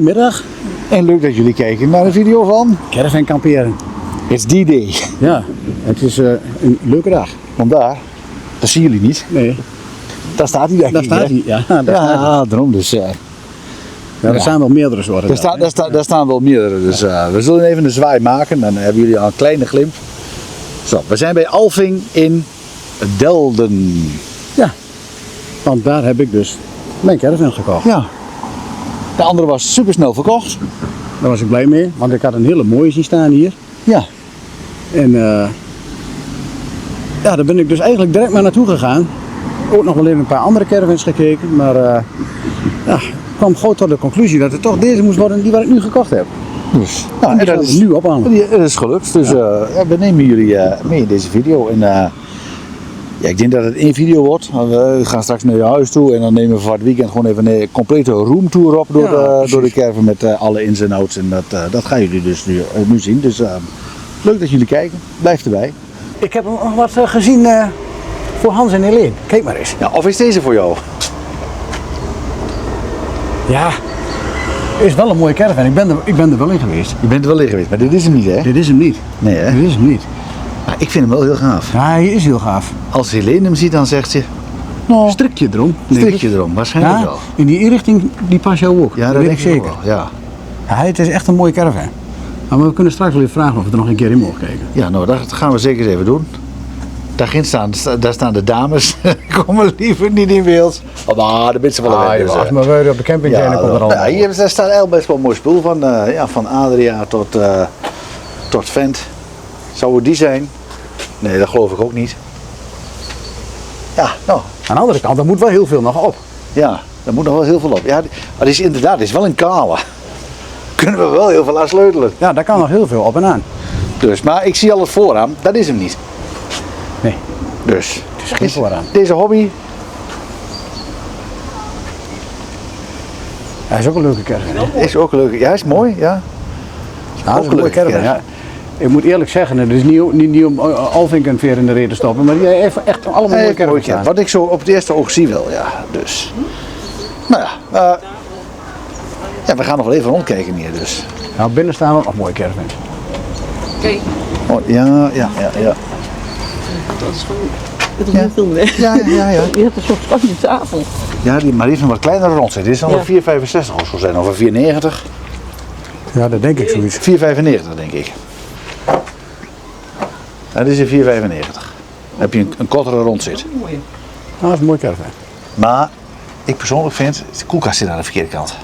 Goedemiddag. En leuk dat jullie kijken naar een video van Caravan kamperen. It's D-Day. Ja, het is een leuke dag. Want daar, dat zien jullie niet. Nee, Daar staat hij denk daar ik. staat hè? hij. Ja, daar staat hij. Ja, daarom dus. Ja, er staan wel meerdere soorten. Daar staan wel meerdere. Dus we zullen even een zwaai maken. Dan hebben jullie al een kleine glimp. Zo, we zijn bij Alving in Delden. Ja, want daar heb ik dus mijn caravan gekocht. Ja. De andere was super snel verkocht. Daar was ik blij mee, want ik had een hele mooie zien staan hier. Ja. En ja, daar ben ik dus eigenlijk direct maar naartoe gegaan. Ook nog wel even een paar andere caravans gekeken, maar ja, ik kwam gauw tot de conclusie dat het toch deze moest worden die waar ik nu gekocht heb. Dus, nou, En dat is nu ophangen. Dat is gelukt. Dus ja, we nemen jullie mee in deze video. En ja, ik denk dat het één video wordt. We gaan straks naar je huis toe en dan nemen we voor het weekend gewoon even een complete roomtour op door de caravan met alle ins en outs. En dat gaan jullie dus nu zien. Dus leuk dat jullie kijken. Blijf erbij. Ik heb nog wat gezien voor Hans en Helene. Kijk maar eens. Ja, of is deze voor jou? Ja, is wel een mooie caravan. Ik ben er wel in geweest. Je bent er wel in geweest, maar dit is hem niet, hè? Dit is hem niet. Nee, hè? Dit is hem niet. Maar ik vind hem wel heel gaaf. Ja, hij is heel gaaf. Als Helene hem ziet, dan zegt ze... Nou, strikje erom. denk ik. Strikje erom, waarschijnlijk Ja, wel. in die inrichting die past jou ook. Ja, dat dat weet ik denk ik zeker. ook wel. Ja. Ja, het is echt een mooie caravan. Maar we kunnen straks wel even vragen of we er nog een keer in mogen kijken. Ja, nou, dat gaan we zeker eens even doen. Daar staan de dames. Komen liever niet in beeld. Oh, maar de mensen van de weg. Dus, als we weer op de camping zijn, dan komt er allemaal. ja, hier daar staat eigenlijk best wel een mooi spul van. Van Adria tot Vent. Zou het die zijn? Nee, dat geloof ik ook niet. Ja, nou. Aan de andere kant, er moet wel heel veel nog op. Ja, daar moet nog wel heel veel op. Ja, maar het is inderdaad, het is wel een kale. Kunnen we wel heel veel aan sleutelen. Ja, daar kan nog heel veel op en aan. Dus, maar ik zie al het vooraan, dat is hem niet. Nee, Dus, het is geen vooraan. deze hobby, Hij is ook een leuke caravan. is ook leuk. Ja, is mooi, ja. Ja, dat is een mooie leuke caravan. Ja. Ik moet eerlijk zeggen, het is niet om Alvink een veer in de reet te stoppen, maar die heeft echt allemaal mooie caravans staan. Wat ik zo op het eerste oog zie wel, ja. Dus. Nou ja, ja, we gaan nog wel even rondkijken hier dus. Nou, binnen staan ook nog mooie caravans. Oké, Oh, ja. dat is gewoon. Het is heel veel, hè? Ja. Je hebt een soort spannende tafel. Ja, maar die heeft een wat kleinere rondzit. Dit is dan Ja. een 465 of zo zijn, of een 490. Ja, dat denk ik zoiets. 495 denk ik. Ja, dit is een 495. Dan heb je een kortere rondzit. Mooi. Nou, dat is een mooie caravan. Maar ik persoonlijk vind, de koelkast zit aan de verkeerde kant.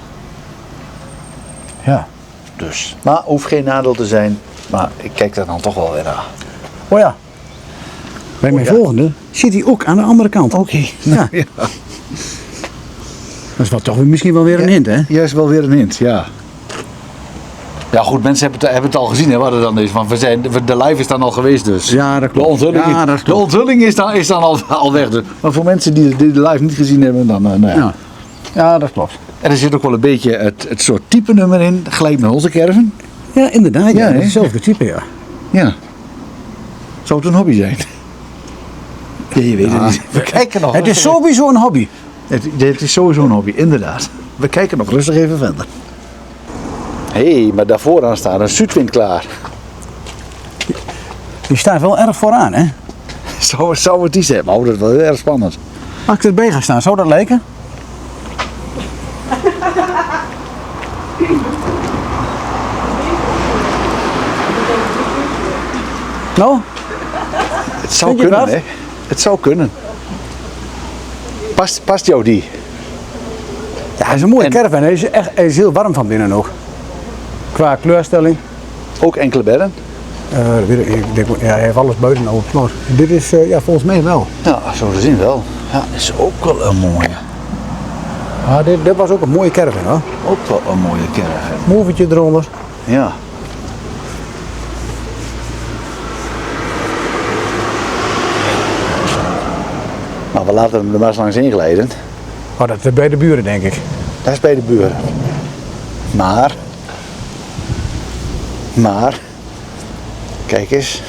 Ja. Dus. Maar hoeft geen nadeel te zijn. Maar ik kijk daar dan toch wel weer naar. Oh ja. Bij mijn volgende zit hij ook aan de andere kant. Oké. Ja. Ja. Dat is wel toch misschien wel weer een hint, hè? Juist wel weer een hint, ja. Ja goed, mensen hebben het al gezien, hè, wat er dan is. Want de live is dan al geweest dus. Ja, dat klopt. De onthulling, Ja, dat de klopt. onthulling is dan al weg. Dus. Maar voor mensen die de live niet gezien hebben, dan nou ja. Ja. Ja, dat klopt. En er zit ook wel een beetje het soort type nummer in, gelijk met onze caravan. Ja, inderdaad. Ja, Ja, hè? hetzelfde type, ja. Ja. Zou het een hobby zijn? Ja, je weet het niet. We kijken nog. Het is sowieso een hobby. Het is sowieso een hobby, inderdaad. We kijken nog rustig even verder. Hé, maar daarvoor aan staat een Zuidwind klaar. Die staat wel erg vooraan, hè? Zou het die zijn? Maar dat is wel heel erg spannend. Als ik erbij ga staan, zou dat lijken? Nou, Het zou Vind je kunnen, dat? hè? Het zou kunnen. Past jou die? ja, hij is een mooie En- caravan. Hij is heel warm van binnen ook. Qua kleurstelling. Ook enkele bedden? Dat weet ik niet. Ik denk, ja, hij heeft alles buiten over sloot. Dit is ja, volgens mij wel. Ja, zo te zien wel. Ja, is ook wel een mooie. Ah, dit was ook een mooie caravan, hoor. Ook wel een mooie caravan. Movetje eronder. Ja. Maar we laten hem er maar eens langs inglijden. Oh, dat is bij de buren, denk ik. Dat is bij de buren. Maar, kijk eens.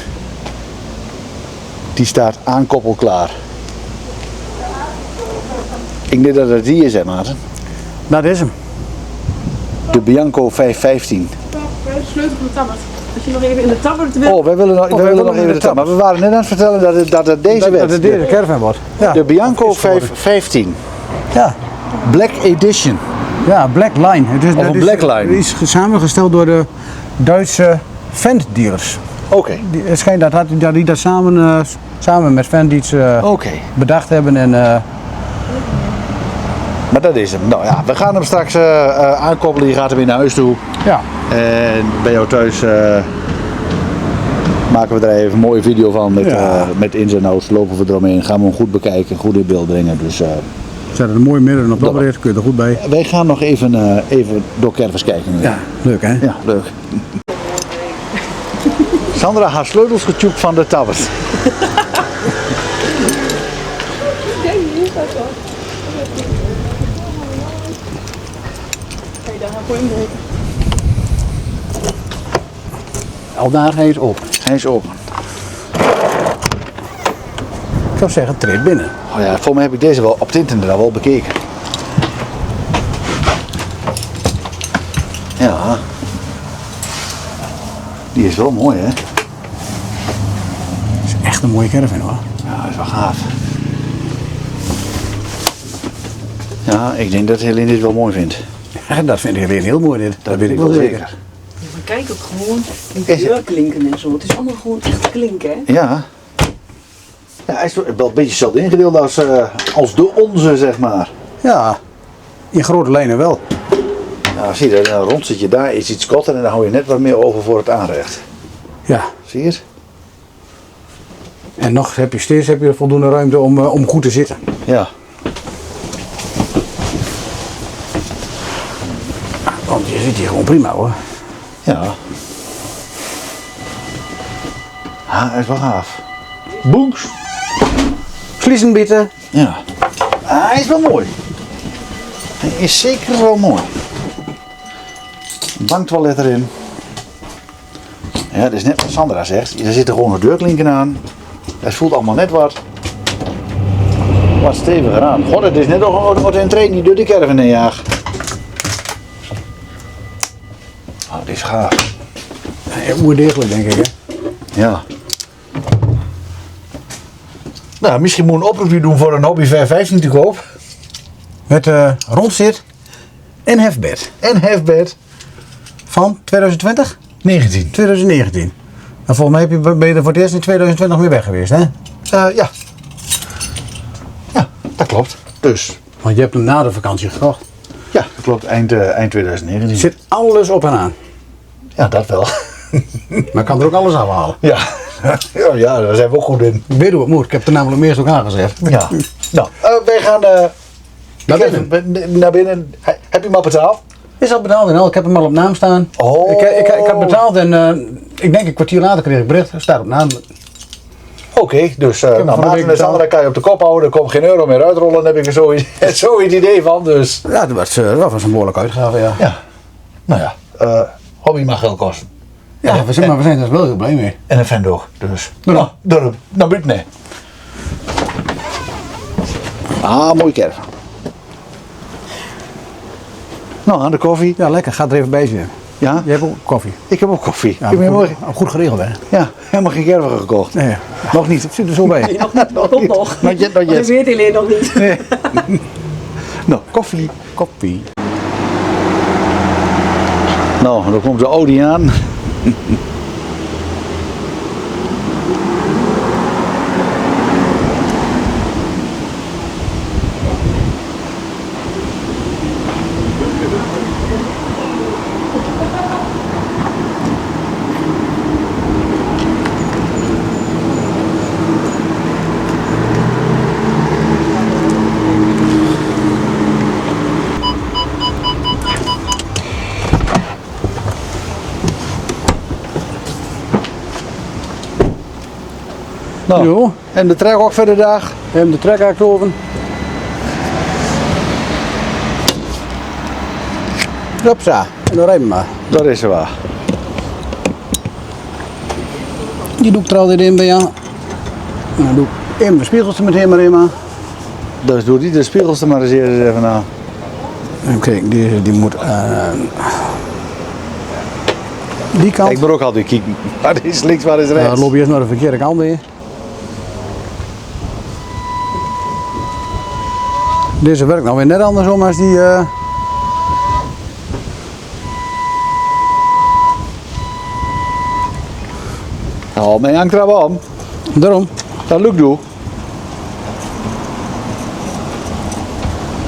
Die staat aankoppelklaar. Ik denk dat het die is, hè, Maarten? Dat is hem. De Bianco 515. We hebben de sleutel van de tabbert. Als je nog even in de tabbert wil. Oh, wij willen nog even de tabbert. Maar we waren net aan het vertellen dat het deze werd. Dat het deze caravan wordt. Ja. De Bianco 515. Ja. Black Edition. Ja, Black Line. Het is, Of een Black Line. Het is samengesteld door de Duitse Fendt-dealers. Oké. Het schijnt dat die dat samen met Fendt iets Oké. bedacht hebben. En, Maar dat is hem. Nou ja, we gaan hem straks aankoppelen. Je gaat hem weer naar huis toe. ja. En bij jou thuis maken we er even een mooie video van met ins en outs. Lopen we eromheen, gaan we hem goed bekijken, goed in beeld brengen. Dus, Zet er een mooie midden op dat bericht, kun je er goed bij. wij gaan nog even door caravans kijken. Nu. Ja, leuk hè? Ja, leuk. Sandra haar sleutels getjoekt van de tabbert. Al daar, hij is open. Hij is open. Ik zou zeggen, treed binnen. Oh ja, voor mij heb ik deze wel op het internet al wel bekeken. Ja. Die is wel mooi, hè? Het is echt een mooie caravan hoor. Ja, dat is wel gaaf. Ja, ik denk dat Helene dit wel mooi vindt. Ja, dat vind ik alleen heel mooi dit. Dat weet ik wel zeker. Ja, maar kijk ook gewoon die deurklinken en zo. Het is allemaal gewoon echt klinken, hè? Ja. Ja, hij is wel een beetje hetzelfde ingedeeld als de onze, zeg maar. Ja, in grote lijnen wel. Nou, zie je, dan rond zit je daar, is iets korter en dan hou je net wat meer over voor het aanrecht. Ja, Zie je het? en nog heb je voldoende ruimte om goed te zitten. Ja. Want je zit hier gewoon prima hoor. Ja. Ah, hij is wel gaaf. Boeks. Schließen bitte. Ja. Ah, hij is wel mooi. Hij is zeker wel mooi. Banktoilet erin. Ja, dat is net wat Sandra zegt. Er zitten gewoon een deurklinken aan. Het voelt allemaal net wat steviger aan. God, het is net nog een trein die door de caravan heen jaagt. Oh, dit is gaaf. Ja, oerdegelijk denk ik hè. Ja. Nou, misschien moet een oproepje doen voor een Hobby 515 te koop. Met rondzit en hefbed. En hefbed. Van 2020? 19. 2019. En volgens mij ben je er voor het eerst in 2020 weer weg geweest hè? Ja. Ja, dat klopt. Dus, Want je hebt hem na de vakantie gekocht. ja, dat klopt. Eind 2019. Er zit alles op en aan. Ja, dat wel. Maar ik kan er ook alles afhalen. Ja. Ja, daar zijn we ook goed in. Ik weet hoe het moet. Ik heb er namelijk meest ook aangezet. Ja. Nou, wij gaan Naar binnen. naar binnen. Heb je hem al betaald? Is al betaald en al. Ik heb hem al op naam staan. Oh. Ik had betaald en ik denk een kwartier later kreeg ik bericht. Staat op naam. Oké, dus hem van de Maarten week en Sandra kan je op de kop houden. Er komt geen euro meer uitrollen. Daar heb ik er zo het idee van. Dus, Ja, dat was een behoorlijke uitgave ja. ja. Nou ja, hobby mag geld kosten. Ja, we zijn er wel heel blij mee. En een vent ook. Dus, Nou. nou, buiten nee. Ah, mooi caravan. Nou, aan de koffie. Ja, lekker. Ga er even bij zitten. Ja, Je hebt ook koffie. ik heb ook koffie. Ja, ik heb goed, goed geregeld hè? Ja, helemaal geen caravan gekocht. Nee, Nog niet. het zit er zo bij. Nee, nog niet, dat komt nog. Not yet, not Dat yet. weet Helene nog niet. Nee. Nou, koffie. Koffie. Nou, dan komt de Audi aan. Nou, Jo. en de trek ook verder dag. We hebben de trekhaak open. Hupsa. En dan rijden we maar. Dat is er waar. Die doe ik er altijd in bij jou. En dan doe ik even de spiegels er meteen maar in maar. Dus doe die de spiegels er maar eens even aan. Kijk, die moet die kant. Ik ben ook altijd kijken. Waar is links, waar is Dan rechts? loop je eerst naar de verkeerde kant weer. Deze werkt nou weer net andersom als die. Oh, mijn hangt er wel om. Daarom. Dat lukt doe.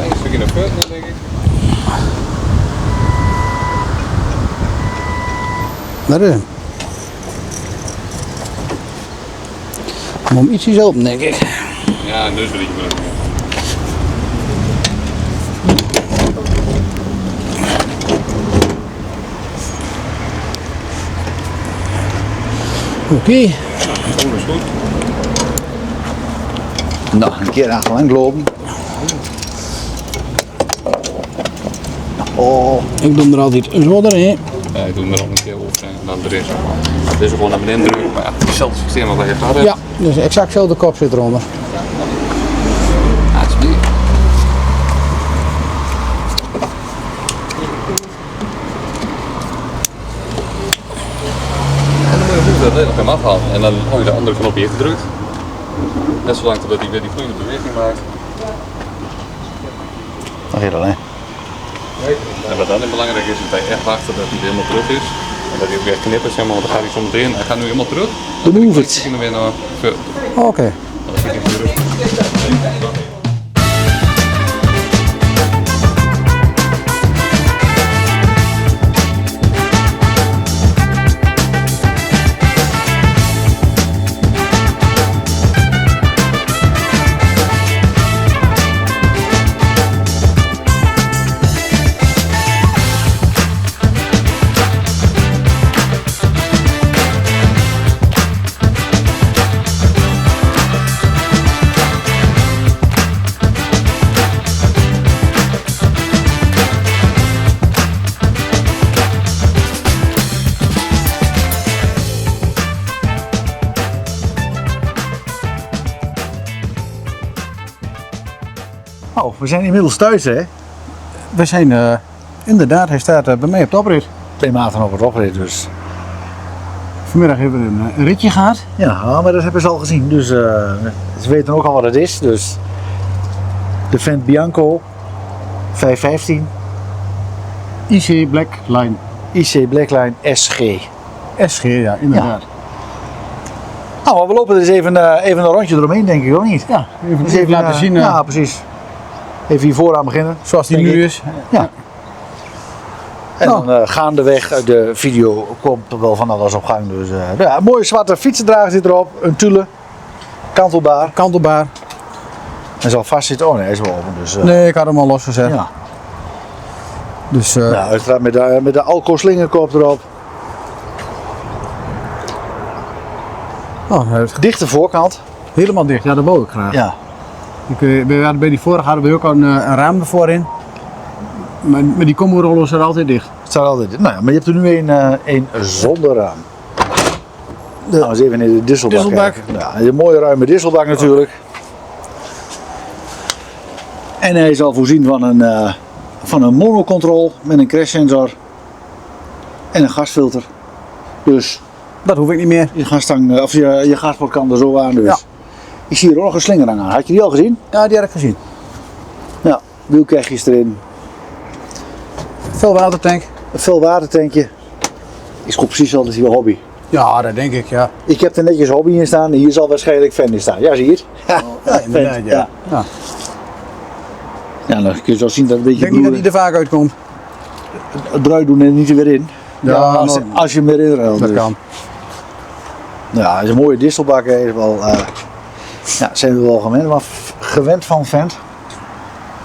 Een stukje naar voren, denk ik. Daar is hem. Moet hem ietsjes open, denk ik. Ja, dus wil ik maar. Oké. Oh, dat is goed. Nou, een keer achterlang lopen. Oh, Ik doe hem er altijd zo erin. Ja, ik doe hem er nog een keer op en dan erin. Dit is gewoon naar beneden drukken, maar ja, hetzelfde systeem als dat je gehad hebt. Ja, dus exact dezelfde kop zit eronder. Alsjeblieft. En dan moet je goed dat deel op hem afhalen en dan hou je de andere knop hier gedrukt. Net zolang totdat hij weer die vloeiende beweging maakt. dat gaat alleen. En wat dan belangrijk is, is dat je echt wacht dat hij helemaal terug is. En dat hij ook weer knippert, zeg maar, want dan gaat hij soms erin. Hij gaat nu helemaal terug. Dan move it. Dan kan hij weer naar voren. Oké. Dan zit hij terug. Oh, we zijn inmiddels thuis, hè? We zijn inderdaad, hij staat bij mij op de oprit. 2 maanden op het oprit, dus. Vanmiddag hebben we een ritje gehad. Ja, maar dat hebben ze al gezien. Dus ze weten ook al wat het is. Dus de Fendt Bianco 515 IC Black Line. IC Blackline SG. SG, ja, inderdaad. Nou, maar we lopen dus even een rondje eromheen, denk ik, of niet? Ja, even, Dus even laten zien ja, precies. Even hier vooraan beginnen. zoals die denk nu ik. is. Ja. En Nou. dan gaandeweg uit de video komt er wel van alles op gang. Dus, ja, een mooie zwarte fietsendrager zit erop. Een tulle. Kantelbaar. Kantelbaar. Hij zal vast zitten. Oh nee, hij is wel open. Dus, Nee, ik had hem al losgezet. ja. Dus Ja, uiteraard met de Alco slingerkop erop. oh, hij is Dichte voorkant. helemaal dicht. Ja, dat wou ik graag. Ja. Bij die vorige hadden we ook al een raam ervoor in. Maar die komrollers zijn altijd dicht. Het staat altijd. Nou ja, maar je hebt er nu een zonder raam. Nou, eens even in de disselbak. Disselbak. kijken. Ja, een mooie ruime disselbak natuurlijk. En hij is al voorzien van een monocontrol met een crashsensor en een gasfilter. Dus Dat hoef ik niet meer. je gasstang of je gasport kan er zo aan. Dus. Ja. Ik zie hier ook nog een slingerang aan. Had je die al gezien? Ja, die had ik gezien. Ja, wielkegjes erin. Veel watertank. Een veel watertankje. Is goed precies altijd je hobby. Ja, dat denk ik, ja. Ik heb er netjes hobby in staan en hier zal waarschijnlijk Fendt in staan. Ja, zie je het? Ja, inderdaad, Fendt, ja. Ja. Ja, dan kun je zo zien dat het een Ik beetje denk niet dat die er vaak uitkomt. het bruid doen en niet er weer in. Ja, als je hem weer inruilt. Dat dus. kan. Ja, het is een mooie distelbak. Hè. Is wel, ja, zijn we wel gewend van Fendt.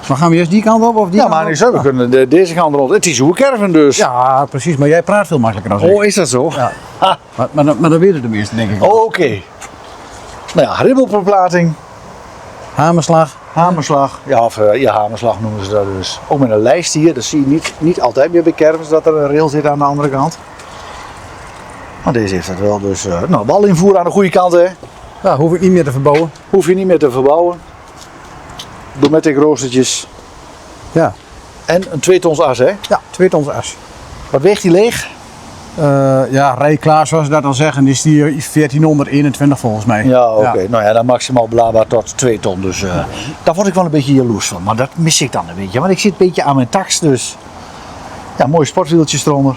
Maar gaan we eerst die kant op of die Ja, kant maar op? niet zo. We kunnen deze kant rond. Het is hoe caravan dus. Ja, precies. Maar jij praat veel makkelijker dan ik. Oh, is dat zo? Ja. Ha. Maar dan weten de meesten, denk ik. Oh, oké. Nou ja, ribbelverplating, Hamerslag. hamerslag. Ja, of ja, hamerslag noemen ze dat dus. Ook met een lijst hier. Dat zie je niet altijd meer bij caravans dat er een rail zit aan de andere kant. Maar deze heeft dat wel. Dus nou, balinvoer aan de goede kant, hè. Ja, hoef ik niet meer te verbouwen. Hoef je niet meer te verbouwen. Dometic roostertjes. Ja. En een 2 tons as, hè? Ja, 2 tons as. Wat weegt die leeg? Ja, rijklaar zoals ze dat dan zeggen, is die 1421 volgens mij. Ja, oké. Nou ja, dan maximaal belaadbaar tot 2 ton. Dus daar word ik wel een beetje jaloers van. Maar dat mis ik dan een beetje. Want ik zit een beetje aan mijn tax, dus... Ja, mooie sportwieltjes eronder.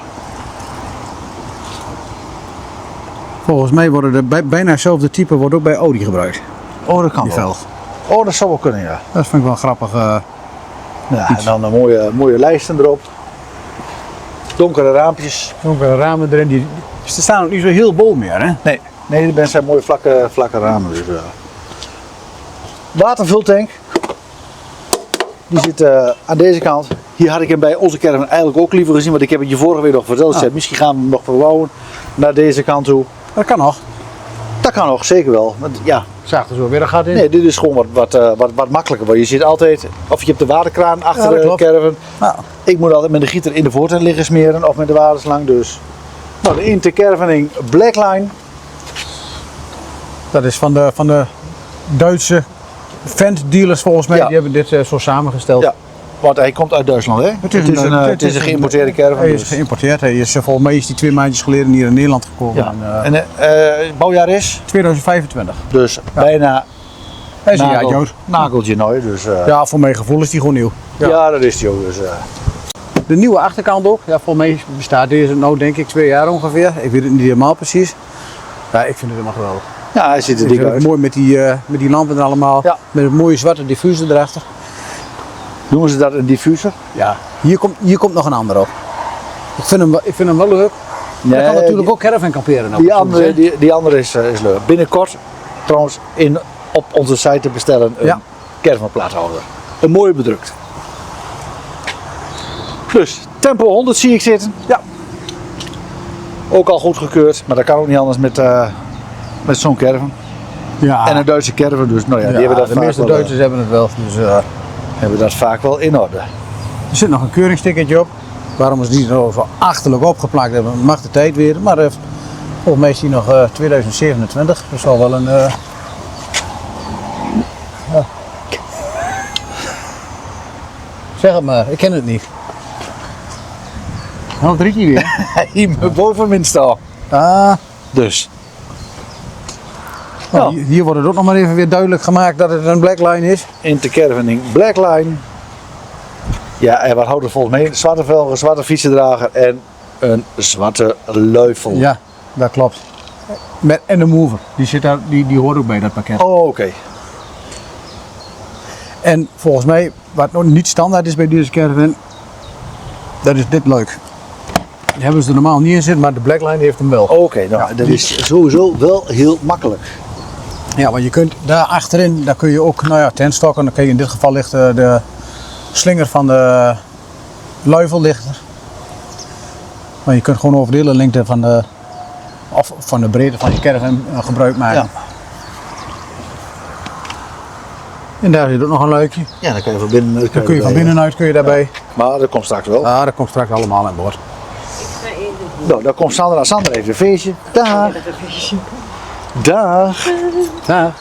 Volgens mij worden er bijna hetzelfde type wordt ook bij Audi gebruikt. Oh, dat kan Die wel. velg. Oh, dat zou wel kunnen, ja. Dat vind ik wel grappig. Ja, en dan een mooie lijsten erop. Donkere raampjes. Donkere ramen erin. Ze staan ook niet zo heel bol meer, hè? Nee, de zijn mooie vlakke ramen. Dus, watervultank. Die zit aan deze kant. Hier had ik hem bij onze caravan eigenlijk ook liever gezien, want ik heb het je vorige week nog verteld. Ik zei, misschien gaan we hem nog verbouwen naar deze kant toe. Dat kan nog. Dat kan nog, zeker wel. Want, ja, Zaag er zo weer een gat in. nee, dit is gewoon wat makkelijker. Want je zit altijd, of je hebt de waterkraan achter Ja, dat de klopt. caravan. Nou, Ik moet altijd met de gieter in de voortuin liggen smeren of met de waterslang. Dus. Nou, de intercaravaning Blackline. dat is van de Duitse Fendt dealers volgens mij. Ja. Die hebben dit zo samengesteld. Ja, want hij komt uit Duitsland, hè? Het is een geïmporteerde caravan. Hij is dus. geïmporteerd. Hij is volgens mij is die 2 maandjes geleden hier in Nederland gekomen. Ja. En, En bouwjaar is? 2025. Dus bijna Hij is een jaar oud. nageltje nooit. Dus, Ja, voor mijn gevoel is die gewoon nieuw. ja, dat is die ook. Dus, De nieuwe achterkant ook. Ja, volgens mij bestaat deze nou denk ik 2 jaar ongeveer. Ik weet het niet helemaal precies. Ja, ik vind het helemaal geweldig. ja, hij ziet er Ik dik vind het uit. mooi met die lampen er allemaal. Ja. Met een mooie zwarte diffuser erachter. Noemen ze dat een diffuser? Ja. Hier komt nog een andere op. Ik vind hem wel leuk. Maar kan natuurlijk ook caravan kamperen. Nou, Die andere is leuk. Binnenkort trouwens op onze site te bestellen een Ja. caravanplaathouder. Een mooie bedrukt. Dus tempo 100 zie ik zitten. Ja. Ook al goedgekeurd, maar dat kan ook niet anders met zo'n caravan. Ja. En een Duitse caravan, dus nou ja, die Ja, hebben dat de vaak meeste wel, Duitsers hebben het wel. Dus, hebben dat vaak wel in orde. er zit nog een keuringsticketje op. Waarom is die zo achterlijk opgeplakt hebben, mag de tijd weer. Maar volgens mij is die nog 2027. Dat zal wel een... ja. Zeg het maar, ik ken het niet. Nou, het rietje weer. Hier boven staan. Ah, Dus. nou, hier wordt het ook nog maar even weer duidelijk gemaakt dat het een Blackline is. Intercaravaning Blackline. Ja, en wat houdt er volgens mij? Zwarte velgen, zwarte fietsendrager en een zwarte luifel. Ja, dat klopt. En de mover, die, zit daar, die hoort ook bij dat pakket. Oh, oké. En volgens mij, wat nog niet standaard is bij deze caravan, dat is dit leuk. Die hebben ze er normaal niet in zitten, maar de Blackline heeft hem wel. Oké, nou, dat is sowieso wel heel makkelijk. Ja, want je kunt daar achterin, daar kun je ook, nou ja, tentstokken. Dan kun je in dit geval ligt de slinger van de luifel ligt er. Maar je kunt gewoon over de hele lengte van de breedte van je caravan gebruik maken. Ja. En daar zit ook nog een luikje. Ja, dan kan je van binnenuit. Dan kun je van binnenuit kun je daarbij. Maar dat komt straks wel. Ah, dat komt straks allemaal aan boord. Nou, dan komt Sandra. Sandra heeft een feestje. Dag. Dag. Ja.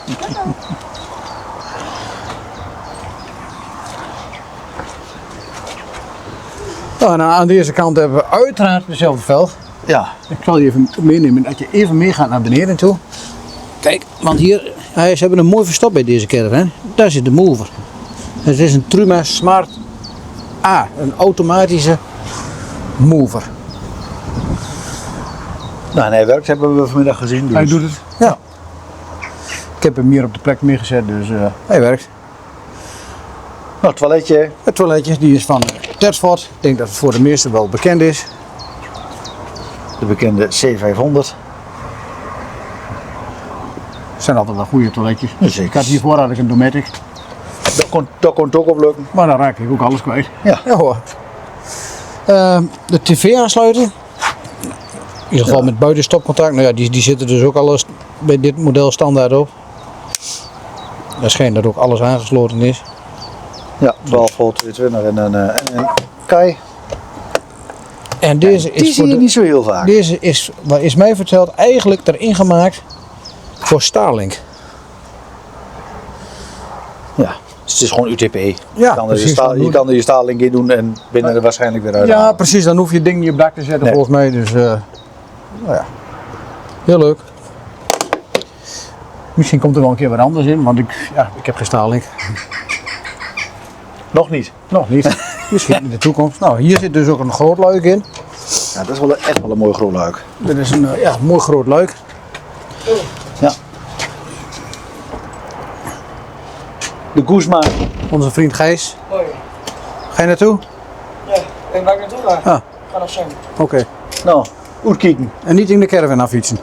Nou, en aan deze kant hebben we uiteraard dezelfde velg. Ja. Ik zal je even meenemen dat je even meegaat naar beneden toe. Kijk, want hier, ze hebben een mooi verstop bij deze caravan. Daar zit de mover. Het is een Truma Smart A, een automatische mover. Nou, en hij werkt, hebben we vanmiddag gezien. Dus. Hij doet het. Ja. Ik heb hem hier op de plek neergezet, dus hij werkt. Nou, het toiletje. Het toiletje die is van Tersford. Ik denk dat het voor de meesten wel bekend is. De bekende C500. Het zijn altijd wel goede toiletjes. Zeker. Ik had hiervoor had ik een Dometic, Dat kon het ook op lukken. maar dan raak ik ook alles kwijt. Ja. Hoor. De tv aansluiten. In ieder geval met buitenstopcontact. Nou ja, die zitten dus ook alles bij dit model standaard op. Er schijnt dat ook alles aangesloten is. Ja, 12 volt 220 en een Kai. En deze Die is zie je voor niet zo heel vaak. deze is, wat is mij verteld, eigenlijk erin gemaakt voor Starlink. Ja. Dus het is gewoon UTP. Ja, je kan precies, je kan er je staaling in doen en binnen er waarschijnlijk weer uit. Ja, precies. Dan hoef je het ding niet op dak te zetten Nee. volgens mij. Dus, nou ja. Heel leuk. Misschien komt er wel een keer wat anders in, want ik heb geen staaling. Nog niet. Nog niet. Misschien in de toekomst. Nou, hier zit dus ook een groot luik in. Ja, dat is wel echt wel een mooi groot luik. Dit is een mooi groot luik. Ja. De Guzma. Onze vriend Gijs. Hoi. Ga je naartoe? Ja, ik ben waar ik naartoe ga. Ah. Ik ga nog zwemmen. Oké. Nou, uitkijken. En niet in de caravan af fietsen.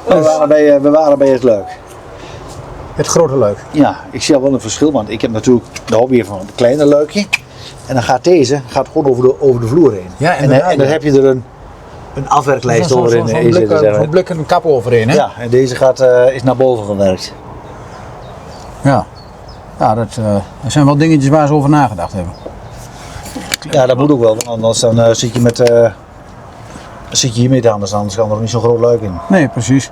We waren bij het luik. Het grote luik. Ja, ik zie al wel een verschil, want ik heb natuurlijk de hobby van een kleine luikje. En dan gaat deze gewoon over de vloer heen. Ja, en inderdaad, dan ja. heb je er een afwerklijst over in zitten. zeg maar. Zo'n blik en een kap overheen, hè? Ja, en deze is naar boven gewerkt. Ja. Ja, dat zijn wel dingetjes waar ze over nagedacht hebben. Ja, dat moet ook wel, want anders dan zit je hiermee te anders kan er nog niet zo'n groot luik in. Nee, precies.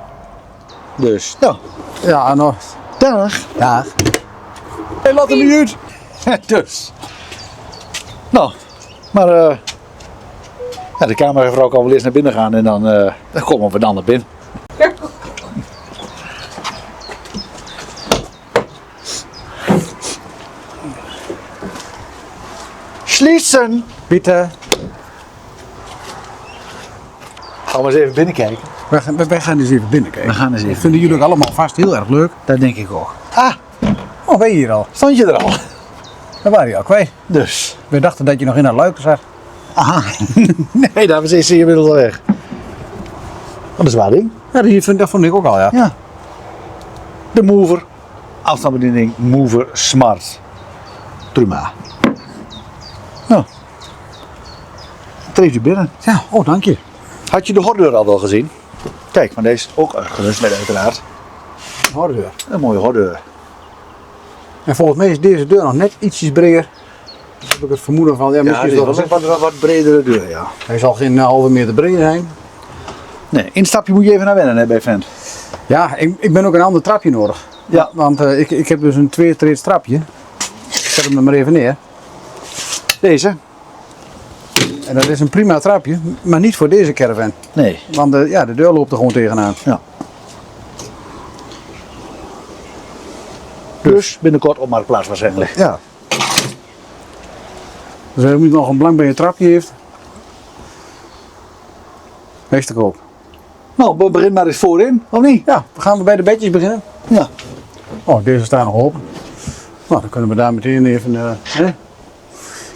Dus, nou, Ja, nou. dag. Ja. Hey, laat hem niet uit. Dus. Nou, maar de cameravrouw kan wel eerst naar binnen gaan en dan komen we dan naar binnen. Schließen! Bitte. Gaan we eens even binnenkijken. Wij gaan eens even binnenkijken. We gaan eens even Dat vinden jullie ook allemaal vast heel erg leuk. Dat denk ik ook. Ah, Oh, ben je hier al? stond je er al? Daar waren je al kwijt. Dus. We dachten dat je nog in dat luik zat. Aha. Nee, dames is hier inmiddels al weg. Wat is waar ding? Ja, dat vond ik ook al, ja. Ja. De Mover. Afstandsbediening Mover Smart. Truma. Nou. Treedt u binnen. Ja, oh, dank je. Had je de hordeur al wel gezien? Kijk, maar deze is ook uitgerust met uiteraard Hordeur. een mooie hordeur. En volgens mij is deze deur nog net ietsjes breder. Dan heb ik het vermoeden van, ja, misschien is dit dat is wel een wat bredere deur, ja. Hij zal geen halve meter breed zijn. Nee, instapje moet je even naar wennen hè, bij Vent. Ja, ik ben ook een ander trapje nodig. Ja. Want ik heb dus een 2-treeds trapje. Ik zet hem er maar even neer. Deze? En dat is een prima trapje, maar niet voor deze caravan. Nee. Want de deur loopt er gewoon tegenaan. Ja. Dus binnenkort op marktplaats waarschijnlijk. Ja. Dus als je nog een belang bij je trapje heeft, wees te koop. Nou, we beginnen maar eens voorin, of niet? Ja, we gaan bij de bedjes beginnen. Ja. Oh, deze staan nog open. Nou, dan kunnen we daar meteen even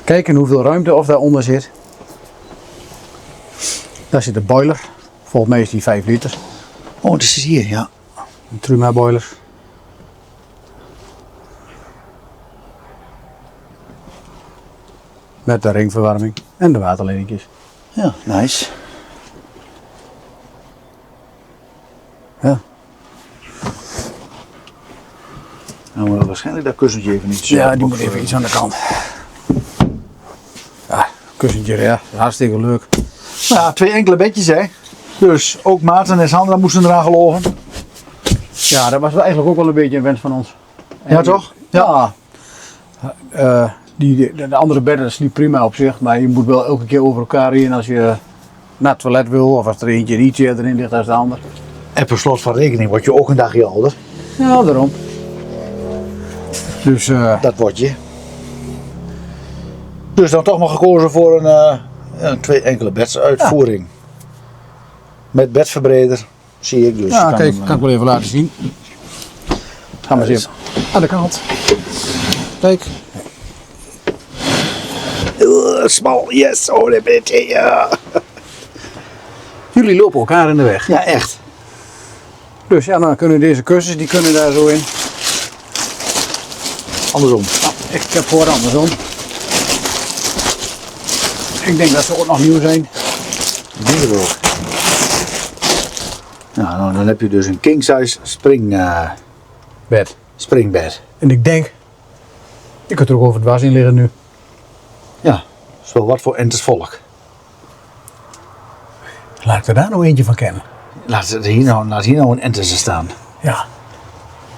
kijken hoeveel ruimte of daaronder zit. Daar zit de boiler. Volgens mij is die 5 liter. Oh, dus is hier, ja. Een Truma boiler. Met de ringverwarming en de waterledingjes. Ja, nice. Ja. Nou, maar waarschijnlijk dat kussentje even niet zo. Ja, die moet even iets aan de kant. Ja, kussentje, ja, hartstikke leuk. Nou, 2 enkele bedjes, hè. Dus ook Maarten en Sandra moesten eraan geloven. Ja, dat was wel eigenlijk ook wel een beetje een wens van ons. Ja, toch? Ja. De andere bedden dat is niet prima op zich, maar je moet wel elke keer over elkaar heen als je naar het toilet wil of als er eentje iets eerder in ligt dan de ander. En per slot van rekening word je ook een dagje ouder. Ja, daarom. Dus Dat word je. Dus dan toch maar gekozen voor een 2 enkele bedsuitvoering. Met bedverbreder, zie ik dus. ja, kijk, kan ik wel even laten zien. Ga maar eens even aan de kant. Kijk. Smal, yes, oh, dat ben je, ja. Jullie lopen elkaar in de weg. Ja, echt. Dus ja, dan kunnen deze kussens, die kunnen daar zo in. Andersom. Nou, ik heb voor andersom. Ik denk dat ze ook nog nieuw zijn. Die er ook. Nou, dan heb je dus een king size Bed. springbed. En ik denk, je kunt er ook over het was in liggen nu. Ja, zo wat voor enters volk. Laat ik er daar nog eentje van kennen. Laat hier nou een enters staan. Ja.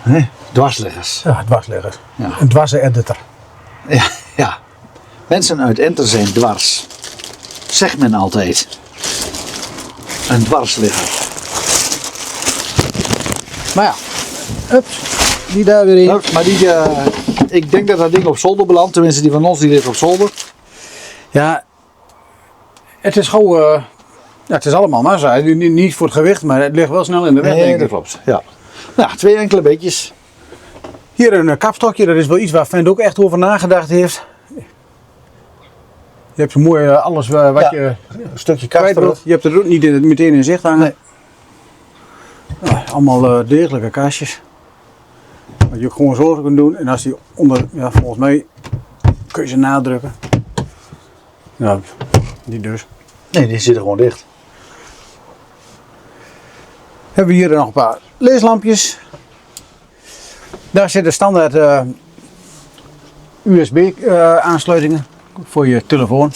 Hè? Dwarsliggers. Ja, dwarsliggers. Ja. Een dwarse-editor. Ja, ja. Mensen uit Enter zijn dwars. Zegt men altijd. Een dwarsligger. Maar ja, ups, die daar weer in. Nou, maar ik denk dat dat ding op zolder belandt. Tenminste, die van ons die ligt op zolder. Ja, het is gewoon, ja, het is allemaal massa. Niet voor het gewicht, maar het ligt wel snel in de weg, Nee, denk dat ik. klopt. Ja. Nou, 2 enkele beetjes. Hier een kapstokje, dat is wel iets waar Vent ook echt over nagedacht heeft. Je hebt zo mooi alles wat Ja, je een stukje kwijt kast wilt. erop. Je hebt het ook niet meteen in zicht hangen. Nee. Ja, allemaal degelijke kastjes. Wat je ook gewoon zo kunt doen. En als die onder, ja, volgens mij kun je ze nadrukken. Ja, niet dus. Nee, die zitten gewoon dicht. Hebben we hier nog een paar leeslampjes. Daar zitten standaard USB aansluitingen voor je telefoon.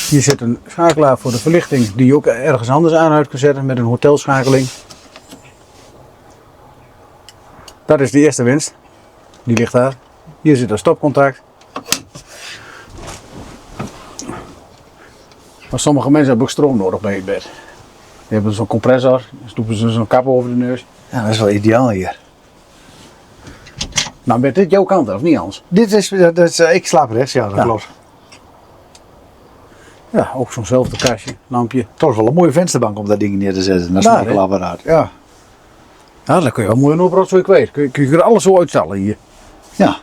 Hier zit een schakelaar voor de verlichting die je ook ergens anders aan uit kunt zetten met een hotelschakeling. Dat is de eerste winst. Die ligt daar. Hier zit een stopcontact. Maar sommige mensen hebben ook stroom nodig bij het bed. Die hebben zo'n compressor, dan stoepen ze zo'n kap over de neus. Ja, dat is wel ideaal hier. Nou, met dit jouw kant of niet Hans? Dit is, ik slaap rechts, ja, dat Ja. klopt. Ja, ook zo'nzelfde kastje, lampje. Toch wel een mooie vensterbank om dat ding neer te zetten. Dat is Daar, een apparaat. Ja. Ja, dan kun je wel mooi een oprotzooi kwijt. Kun je er alles zo uitstallen hier. Ja.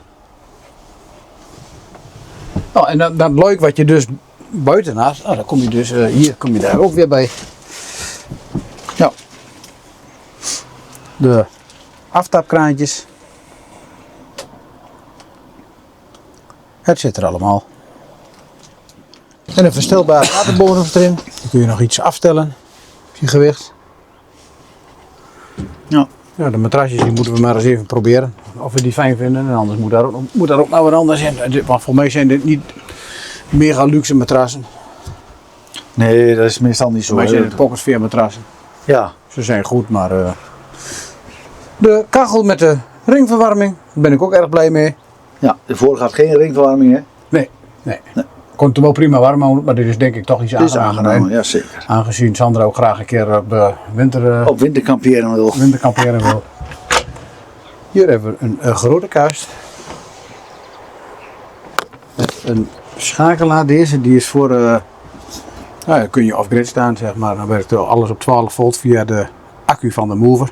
Nou, en dat leuk wat je dus buitennaast, dan kom je dus, hier kom je daar ook weer bij. Ja. De aftapkraantjes. Het zit er allemaal. En een verstelbare waterbodem erin. Dan kun je nog iets afstellen. Je gewicht. Ja. Ja, de matrasjes die moeten we maar eens even proberen. Of we die fijn vinden. En anders moet daar ook nou wat anders in. Want voor mij zijn dit niet mega luxe matrassen. Nee, dat is meestal niet zo. Voor mij hè. zijn het pocketsphere matrassen. Ja. Ze zijn goed, maar... De kachel met de ringverwarming. Daar ben ik ook erg blij mee. Ja, de vorige had geen ringverwarming, hè? Nee. Kon het er wel prima warm houden, maar dit is denk ik toch iets Dit is aangenamer. aangenomen, ja zeker. Aangezien Sandra ook graag een keer op Op winterkamperen wil. winterkamperen wil. Hier hebben we een grote kast. Met een schakelaar. Deze die is voor... nou, dan kun je off-grid staan, zeg maar. Dan werkt alles op 12 volt via de accu van de mover.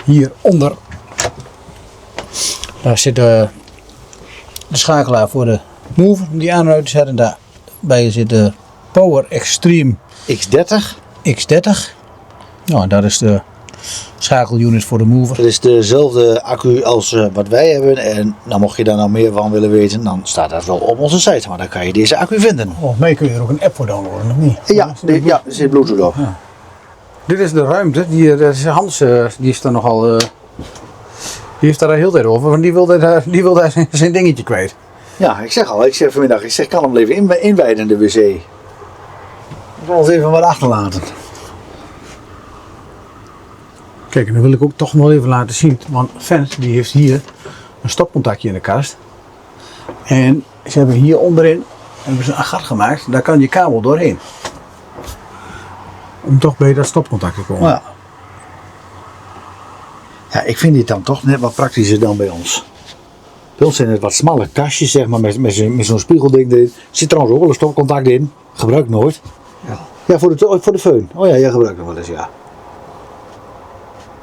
Hieronder daar zit de schakelaar voor de mover om die aan en uit te zetten. Daarbij zit de Power Extreme X30. X30. Nou, dat is de schakelunit voor de mover. Dat is dezelfde accu als wat wij hebben. En nou, mocht je daar nou meer van willen weten, dan staat dat wel op onze site. Maar dan kan je deze accu vinden. Volgens mij kun je er ook een app voor downloaden, of niet? Ja, er zit Bluetooth op. Ja. Dit is de ruimte. Hans die is er nogal. Die heeft daar de hele tijd over. Want die wil daar zijn dingetje kwijt. Ja, ik zeg vanmiddag, kan hem even inwijden in de wc. Ik zal ons even wat achterlaten. Kijk, en dan wil ik ook toch nog even laten zien. Want Vent die heeft hier een stopcontactje in de kast. En ze hebben hier onderin een gat gemaakt. Daar kan je kabel doorheen. Om toch bij dat stopcontact te komen. Ja. Ja, ik vind dit dan toch net wat praktischer dan bij ons. Bij ons zijn het wat smalle kastjes, zeg maar, met zo'n spiegelding erin. Er zit trouwens ook wel een stopcontact in. Gebruik nooit. Ja, voor de föhn. Oh ja, jij gebruikt nog wel eens, ja.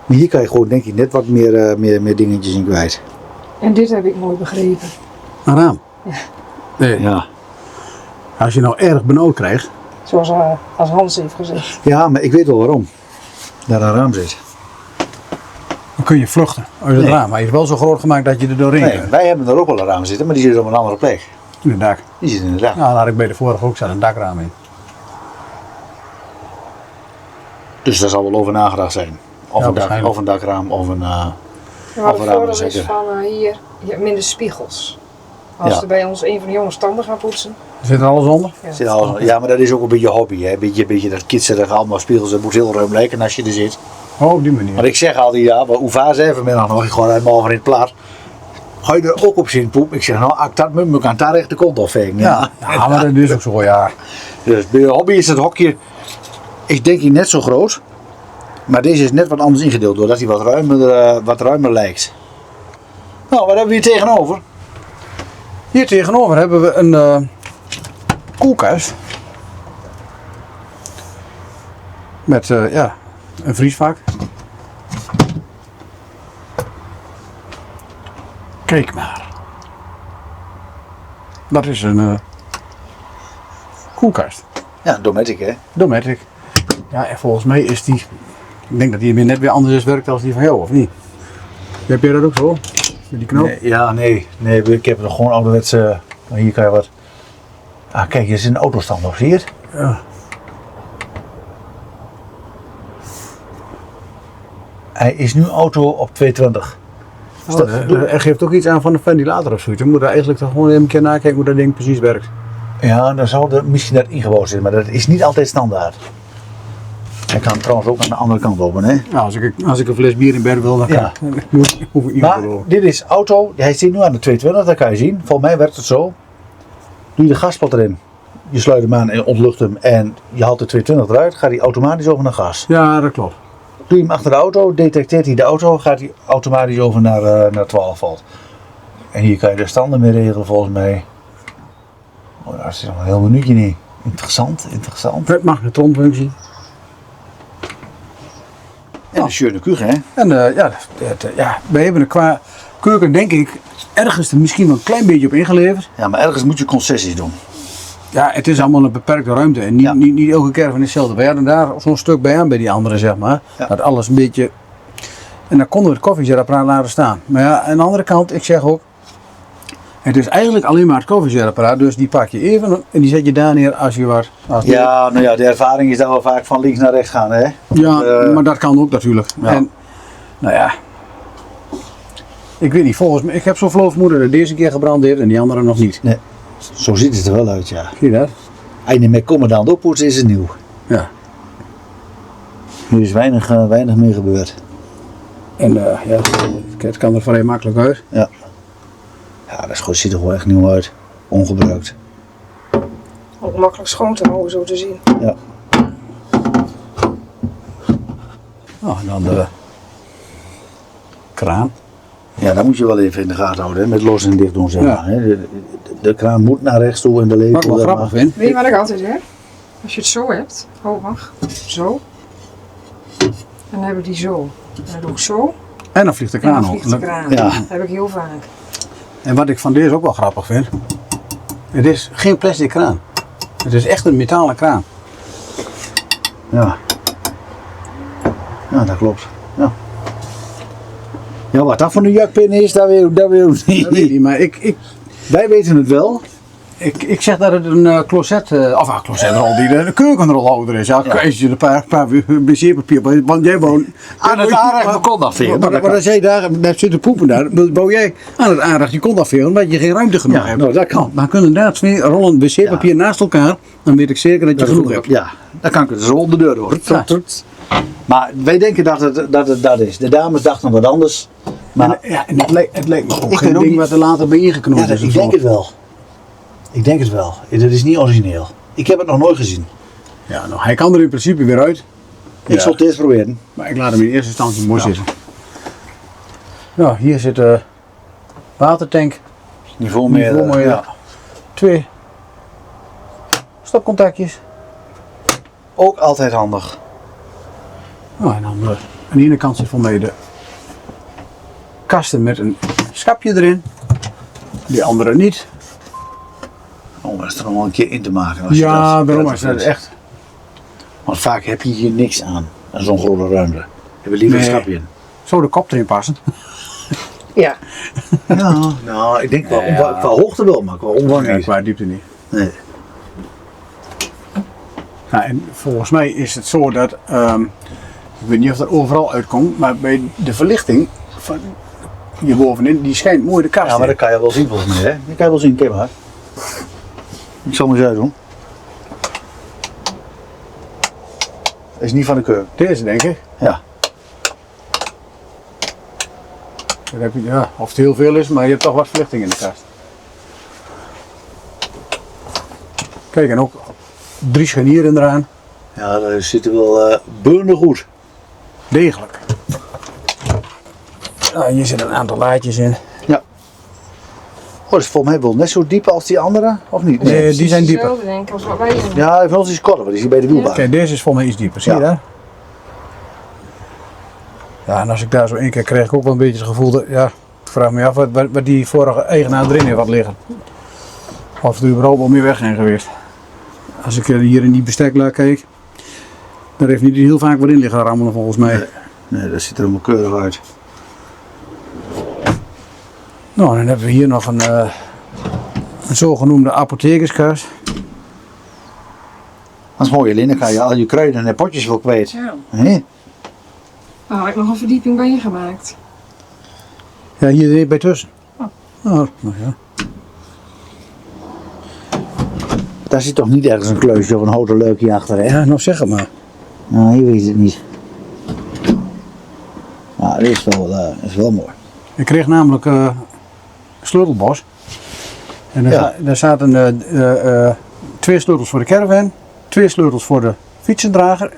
Maar hier kan je gewoon, denk ik, net wat meer dingetjes in kwijt. En dit heb ik mooi begrepen. Een raam. Ja. Nee. Ja. Als je nou erg benauwd krijgt. Zoals als Hans heeft gezegd. Ja, maar ik weet wel waarom. Daar een raam zit. Dan kun je vluchten uit het Nee. raam. Maar je is wel zo groot gemaakt dat je er doorheen Nee, kunt. wij hebben er ook wel een raam zitten, maar die zit op een andere plek. In het dak. Die zit in het dak. Nou, daar had ik bij de vorige ook zat een dakraam in. Dus daar zal wel over nagedacht zijn. Of, Ja, een, waarschijnlijk. of een dakraam, of een... Maar Of het een raam voordeel is zeker. van hier, je hebt minder spiegels. Als Ja. er bij ons een van de jongens tanden gaan poetsen, Zit er alles onder? Ja, maar dat is ook een beetje hobby. Hè? Een beetje dat kitserige allemaal spiegels. Het moet heel ruim lijken als je er zit. Oh, op die manier. Maar ik zeg altijd, ja, maar hoe vaak zei vanmiddag nog? Ik gewoon uit mijn over in het plat. Ga je er ook op zin, poep? Ik zeg, nou, als ik dat met me kan daar echt de kont afvegen. Ja, maar dat is ook zo, ja. Dus bij de hobby is het hokje, ik denk hij net zo groot. Maar deze is net wat anders ingedeeld, doordat hij wat ruimer lijkt. Nou, wat hebben we hier tegenover? Hier tegenover hebben we een koelkast. Met ja, een vriesvak. Kijk maar. Dat is een koelkast. Ja, Dometic, hè? Dometic. Ja, en volgens mij is die... Ik denk dat die weer net weer anders werkt als die van jou, of niet? Heb je dat ook zo? Met die knop? Nee, ja, nee, ik heb er gewoon ouderwetse... Hier kan je wat... Ah, kijk, hier is een autostand nog, zie je het? Ja. Hij is nu auto op 220. Oh, er geeft ook iets aan van de ventilator of zoiets. Je moet daar eigenlijk toch gewoon even een keer nakijken hoe dat ding precies werkt. Ja, dan zou er misschien dat ingebouwd zijn, maar dat is niet altijd standaard. Hij kan trouwens ook aan de andere kant open, hè? Nou, als ik een fles bier in bed wil, dan Ja. hoef ik niet Maar te doen. dit is auto, hij zit nu aan de 220, dat kan je zien. Volgens mij werkt het zo. Doe je de gaspot erin, je sluit hem aan en ontlucht hem en je haalt de 220 eruit, gaat hij automatisch over naar gas. Ja, dat klopt. Doe je hem achter de auto, detecteert hij de auto, gaat hij automatisch over naar 12 volt. En hier kan je de standen mee regelen volgens mij. Oh, daar zit nog een heel minuutje in. Interessant. Met magnetronfunctie. En de schöne kuchen, hè? En ja, wij hebben er qua keuken denk ik ergens er misschien wel een klein beetje op ingeleverd. Ja, maar ergens moet je concessies doen. Ja, het is allemaal een beperkte ruimte en niet, Ja. niet elke keer van hetzelfde. We hadden daar zo'n stuk bij aan bij die andere, zeg maar. Ja. Dat alles een beetje... En dan konden we het koffiezetapparaat laten staan. Maar ja, aan de andere kant, ik zeg ook... Het is eigenlijk alleen maar het koffiezetapparaat, dus die pak je even en die zet je daar neer als je wat... Ja, nou ja, de ervaring is dat we vaak van links naar rechts gaan, hè? Ja, maar dat kan ook natuurlijk. Ja. En, nou ja... Ik weet niet, volgens mij... Ik heb zo'n vermoeden dat deze keer gebrand heeft en die andere nog niet. Nee, zo ziet het er wel uit, ja. Zie je dat? Als je met commandant oppoetst, is het nieuw. Ja. Nu is weinig meer gebeurd. En ja, het kan er vrij makkelijk uit. Ja. Ja, dat is goed, ziet er gewoon echt nieuw uit. Ongebruikt. Ook makkelijk schoon te houden, zo te zien. Ja. Nou, en dan de kraan. Ja, dat moet je wel even in de gaten houden, hè? Met los en dicht doen, zeg Ja. maar. Hè? De kraan moet naar rechts toe en de lepel. Wat ik wel zeg grappig maar. vind. Weet je wat ik altijd heb? Als je het zo hebt, wacht, zo. En dan heb ik die zo. Dan doe ik zo. En dan vliegt de En dan kraan vliegt de op. kraan. Ja. Dat heb ik heel vaak. En wat ik van deze ook wel grappig vind. Het is geen plastic kraan. Het is echt een metalen kraan. Ja. Ja, dat klopt. Ja. Ja, wat dat voor een jakpin is, dat weet ik Dat weet ik niet. niet, maar Wij weten het wel. ik zeg dat het een closet, closetrol die de keukenrolhouder is. Ja, als je een paar wc-papier, want jij woont Aan het aanrecht de kont afvegen. Maar als jij daar zit te poepen, dan bouw jij aan het aanrecht je kont afvegen, omdat je geen ruimte genoeg Ja, hebt. nou, dat kan. Dan kunnen daar 2 rollen wc-papier naast elkaar, dan weet ik zeker dat je genoeg hebt. Ja, dan kan ik het zo onder de deur door. Ja. Maar wij denken dat het dat is. De dames dachten wat anders. Maar En het lijkt me ook Ik geen weet ook ding niet- wat er later bij ingeknopt ja, is. ik of denk zo. het wel. Ik denk het wel. Dat is niet origineel. Ik heb het nog nooit gezien. Ja, nou, hij kan er in principe weer uit, Ik zal het eerst proberen. maar ik laat hem in eerste instantie mooi zitten. Nou, hier zit de watertank. Niveau meer. Niveau meer, ja. 2 stopcontactjes. Ook altijd handig. Nou, en dan aan de ene kant zit voor mij de kasten met een schapje erin. Die andere niet. Om er nog wel een keer in te maken. Als je Ja, dat daarom prettig is dat vindt. echt. Want vaak heb je hier niks aan zo'n grote ruimte. Heb je liever Nee. een schapje in. Zo de kop erin passen. Ja. Ja, nou, ik denk wel, qua hoogte wel, maar qua omvang Ja, niet. qua diepte niet. Nee. Nou, en volgens mij is het zo dat, ik weet niet of dat overal uitkomt, maar bij de verlichting van hier bovenin, die schijnt mooi de kast Ja, maar in. dat kan je wel zien volgens mij, hè? Dat kan je wel zien, kijk maar. Ik zal hem eens uit doen. Is niet van de keuken. Deze denk ik. Ja. Dan heb je, ja, of het heel veel is, maar je hebt toch wat verlichting in de kast. Kijk, en ook 3 scharnieren eraan. Ja, daar zitten wel beurne goed. Degelijk. Ja, hier zitten een aantal laadjes in. Ja. Oh, dat is volgens mij wel net zo diep als die andere, of niet? Nee, die zijn dieper. Hetzelfde, denk ik, als wat wij doen. Ja, van ons is korter, want die is hier bij de wielbaan. Kijk, deze is volgens mij iets dieper, zie je Ja. dat? Ja, en als ik daar zo in kijk, kreeg ik ook wel een beetje het gevoel dat, ja, ik vraag me af wat die vorige eigenaar erin heeft wat liggen. Of er überhaupt wel meer weg zijn geweest. Als ik hier in die bestekla kijk, daar heeft niet heel vaak wat in liggen rammelen volgens mij. Nee, dat ziet er helemaal keurig uit. Nou, dan hebben we hier nog een zogenoemde apothekerskast. Dat is mooi, Lin, dan kan je al je kruiden en potjes wel kwijt. Ja. Hè? Daar had ik nog een verdieping bij gemaakt. Ja, hier bij tussen. Oh, nou ja. Daar zit toch niet ergens een kleusje of een houten leukje achter, hè? Ja, nou zeg het maar. Nou, je weet het niet. Nou, dit is wel mooi. Ik kreeg namelijk een sleutelbos. En daar zaten 2 sleutels voor de caravan, 2 sleutels voor de fietsendrager.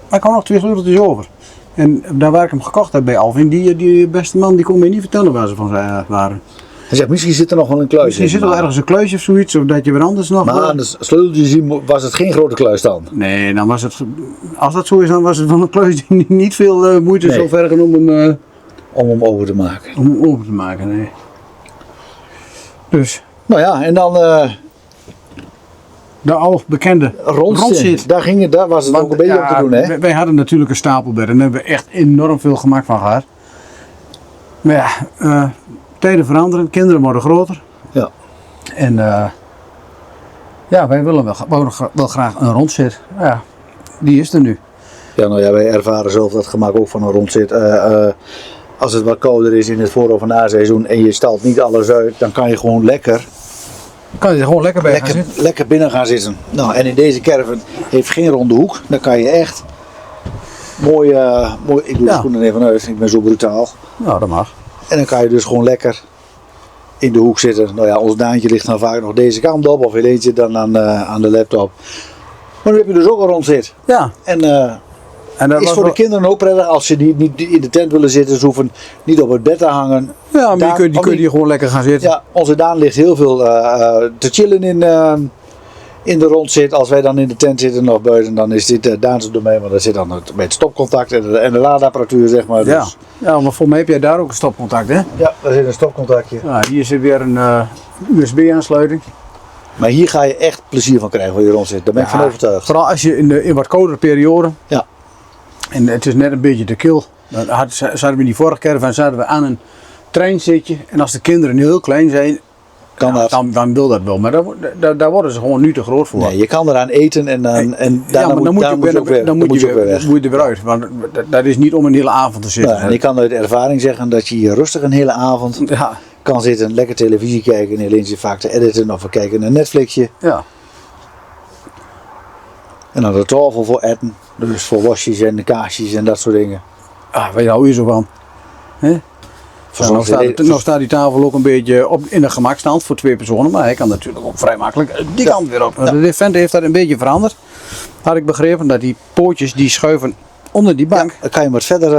Maar ik had nog 2 sleuteltjes over. En daar waar ik hem gekocht heb bij Alvin, die beste man die kon mij niet vertellen waar ze van waren. Hij zegt, misschien zit er nog wel een kluis Misschien in. zit er wel ergens een kluisje of zoiets, of dat je weer anders nog... Maar aan de sleuteltjes zien was het geen grote kluis dan. Nee, dan was het, als dat zo is, dan was het van een kluis die niet veel moeite Nee. zal vergen om hem Om hem open te maken. open te maken. Nee. Dus, Nou ja, en dan de al bekende rondzit. Daar was het ook een beetje op te doen, hè? Wij hadden natuurlijk een stapelbed en daar hebben we echt enorm veel gemak van gehad. Maar ja, tijden veranderen, kinderen worden groter. Ja. En ja, wij willen wel graag een rondzit. Ja, die is er nu. Ja, nou ja, wij ervaren zelf dat gemak ook van een rondzit. Als het wat kouder is in het voor- of naseizoen en je stelt niet alles uit, dan kan je gewoon lekker Kan je er gewoon lekker bij gaan zitten. lekker binnen gaan zitten. Nou, en in deze caravan heeft geen ronde hoek. Dan kan je echt mooi, ik doe de Ja. schoenen even uit, ik ben zo brutaal. Nou, dat mag. En dan kan je dus gewoon lekker in de hoek zitten. Nou ja, ons Daantje ligt dan vaak nog deze kant op of heel eentje dan aan de laptop. Maar nu heb je dus ook een rondzit. Ja. En En dat is was voor de wel- kinderen ook prettig als ze niet in de tent willen zitten. Ze hoeven niet op het bed te hangen. Ja, maar Daan, die kun of je niet? hier gewoon lekker gaan zitten. Ja, onze Daan ligt heel veel te chillen in de rondzit. Als wij dan in de tent zitten of buiten, dan is dit Daan's domein. Want dat zit dan met stopcontact en de laadapparatuur, zeg maar. Ja. Dus, Ja, maar voor mij heb jij daar ook een stopcontact, hè? ja, daar zit een stopcontactje. Ja, hier zit weer een USB-aansluiting. Maar hier ga je echt plezier van krijgen van je rondzit. Daar ben ik van overtuigd. Vooral als je in wat koudere periode, Ja. en het is net een beetje te kil. Dan zaten we in die vorige caravan zaten we aan een treinzitje. En als de kinderen heel klein zijn, Kan dat? dan wil dat wel. Maar daar worden ze gewoon nu te groot voor. Nee, je kan eraan eten en daarna ja, maar dan moet je ook weer dan moet je er weer uit. Want dat is niet om een hele avond te zitten. Ja, en ik kan uit ervaring zeggen dat je hier rustig een hele avond Ja, kan zitten, lekker televisie kijken en alleen zit vaak te editen of we kijken een Netflixje. ja. En dan de tafel voor eten, dus voor wasjes en kaarsjes en dat soort dingen. Ah, waar hou je zo van? Hè? Ja, nou staat die tafel ook een beetje in de gemakstand voor 2 personen, maar hij kan natuurlijk ook vrij makkelijk die kant weer op. Ja. De Defender heeft dat een beetje veranderd. Had ik begrepen dat die pootjes die schuiven onder die bank. Dan kan je wat verder,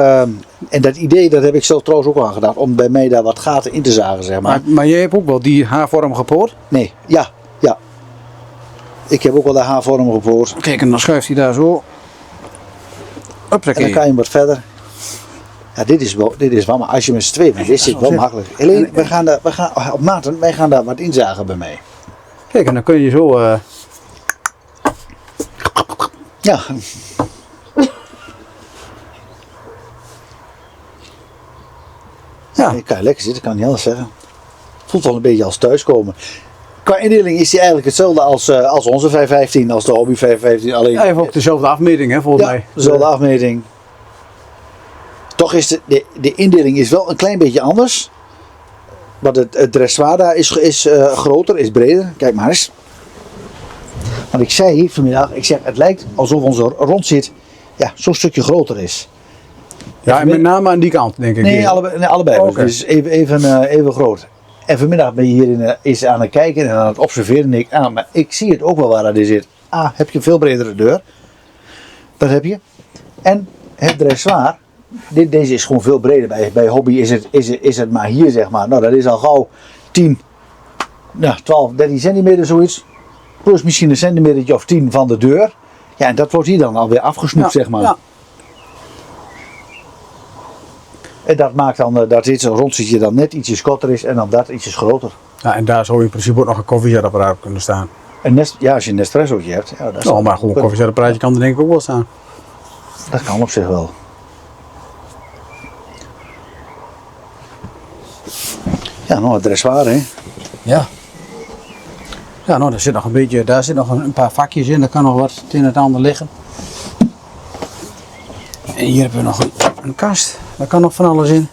en dat idee dat heb ik zelf trouwens ook aan gedaan, om bij mij daar wat gaten in te zagen, zeg maar. Maar jij hebt ook wel die H-vormige poot. Nee, ja. Ik heb ook wel de H-vorm gepoord. Kijk, en dan schuift hij daar zo. En dan kan je wat verder. Ja, dit is wel, maar als je met z'n tweeën bent, is dit wel makkelijk. Alleen, wij gaan op maten, wij gaan daar wat inzagen bij mij. Kijk, en dan kun je zo. Ja. Ja. Ik kan lekker zitten, kan niet anders zeggen. Voelt wel een beetje als thuiskomen. Qua indeling is die eigenlijk hetzelfde als onze 515, als de hobby 515. Alleen, Hij heeft ook dezelfde afmeting, hè, volgens ja, mij. dezelfde afmeting. Toch is de indeling is wel een klein beetje anders. Want het dressoir daar is groter, is breder. Kijk maar eens. Want ik zei vanmiddag, het lijkt alsof onze rondzit ja, zo'n stukje groter is. Ja, en met name aan die kant, denk ik. Nee, allebei. Oké. Dus even groot. En vanmiddag ben je hier eens aan het kijken en aan het observeren. En denk ik, maar ik zie het ook wel waar dat in zit. Heb je een veel bredere deur. Dat heb je. En het dressoir. Deze is gewoon veel breder. Bij Hobby is het maar hier, zeg maar. Nou, dat is al gauw 10, 12, 13 centimeter zoiets. Plus misschien een centimeter of 10 van de deur. Ja, en dat wordt hier dan alweer afgesnoept, zeg maar. Ja. En dat maakt dan dat dit rondzitje dan net ietsjes korter is en dan dat ietsjes groter. Ja, en daar zou je in principe ook nog een koffiezetapparaat op kunnen staan. Ja, als je een Nespressootje hebt. Ja, dat Nou, maar gewoon een koffiezetapparaatje kan er denk ik ook wel staan. Dat kan op zich wel. Ja, nou, het dressoir, hè. Ja. Ja, nou, daar zit nog een paar vakjes in, daar kan nog wat het een en het ander liggen. En hier hebben we nog een kast, daar kan nog van alles in.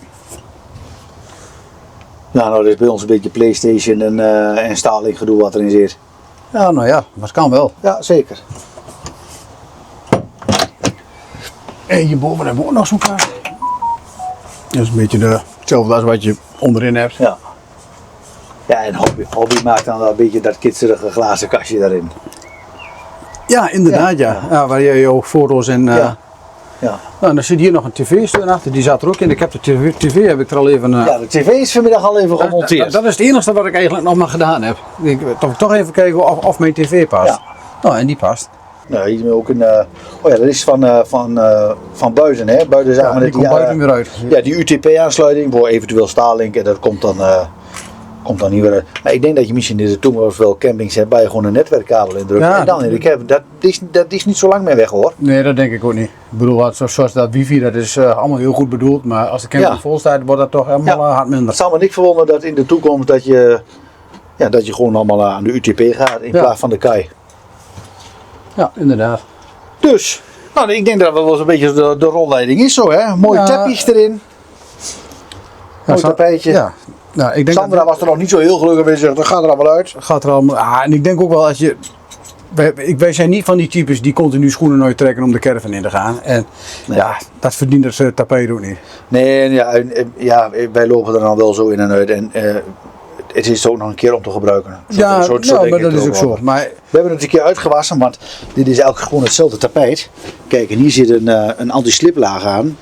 Ja, nou, dat is bij ons een beetje PlayStation en Starlink gedoe wat erin zit. Ja, nou ja, maar het kan wel. Ja, zeker. En hierboven hebben we ook nog zo'n kast. Dat is een beetje hetzelfde als wat je onderin hebt. Ja. Ja, en Hobby maakt dan wel een beetje dat kitserige glazen kastje daarin. Ja, inderdaad, ja. Ja, waar je jouw foto's en... Ja. Nou, en dan zit hier nog een tv-steun achter, die zat er ook in. Ik heb de tv heb ik er al even... Ja, de tv is vanmiddag al even gemonteerd. Dat is het enige wat ik eigenlijk nog maar gedaan heb. Ik denk, toch even kijken of mijn tv past. Ja. Nou, en die past. Nou, hier hebben we ook een... oh ja, dat is van buiten, hè. Buiten zagen Ja, we die komt buiten weer uit. Ja, die UTP-aansluiting voor eventueel Starlink en dat komt dan niet weer. Maar ik denk dat je misschien in de toekomst wel campings hebt waar je gewoon een netwerkkabel in drukt. Ja, en dan in de cabin. Dat is niet zo lang meer weg, hoor. Nee, dat denk ik ook niet. Ik bedoel, zoals dat wifi, dat is allemaal heel goed bedoeld. Maar als de camping vol staat, wordt dat toch helemaal hard minder. Het zal me niet verwonderen dat in de toekomst dat je gewoon allemaal aan de UTP gaat in plaats van de KAI. Ja, inderdaad. Dus, nou, ik denk dat wel een beetje de rolleiding is zo, hè. Mooie tapjes erin. Mooi tapijtje. Ja. Nou, ik denk Sandra was er nog niet zo heel gelukkig mee. Zegt, dat gaat er allemaal uit. gaat er allemaal. En ik denk ook wel als je. Wij zijn niet van die types die continu schoenen nooit trekken om de caravan in te gaan. En ja, dat verdient het tapijt ook niet. Nee, ja, wij lopen er dan wel zo in en uit. En het is ook nog een keer om te gebruiken. Ja, denk maar ik dat is ook zo. wel. Maar We hebben het een keer uitgewassen, want dit is eigenlijk gewoon hetzelfde tapijt. Kijk, en hier zit een anti-sliplaag aan.